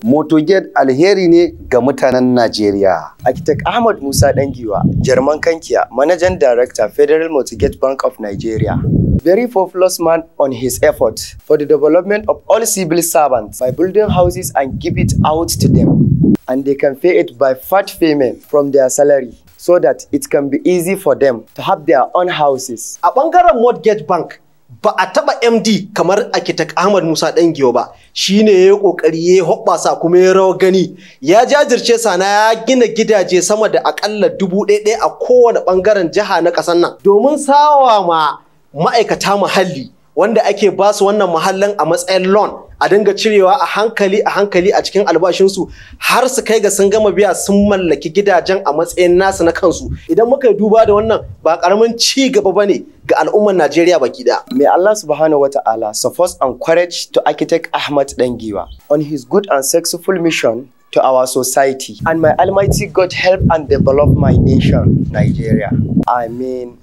Motorgate alheri ne ga mutanen Najeriya. Architect Ahmed Musa Dangiwa, Jarman Kankia, Managing Director, Federal Motorgate Bank of Nigeria. Very popular man on his effort for the development of all civil servants by building houses and give it out to them. And they can pay it by part payment from their salary so that it can be easy for them to have their own houses. A ɓangaren Mortgage Bank, ba a taɓa MD kamar Architect Ahmed Musa Dangiwa ba. Shi ne ya yi ƙoƙari ya hoɓɓasa kuma ya rawar gani. Ya jajirce sana ya gina gidaje sama da aƙalla 1,000 a kowane ɓangaren jiha na ƙasar nan domin sawa ma ma'aikata muhalli wanda ake ba su wannan muhallin a matsayin loan a dinga cirewa a hankali a cikin albashinsu har su kai ga sun gama biya sun mallaki gidajen a matsayin nasu na kansu. Idan muka yi duba da wannan ba ƙaramin ci gaba bane ga al'ummar Najeriya baki ɗaya. May Allah subhanahu wa ta'ala support and courage to Architect Ahmed Dangiwa on his good and successful mission to our society. And may Almighty God help and develop my nation, Nigeria. Amen.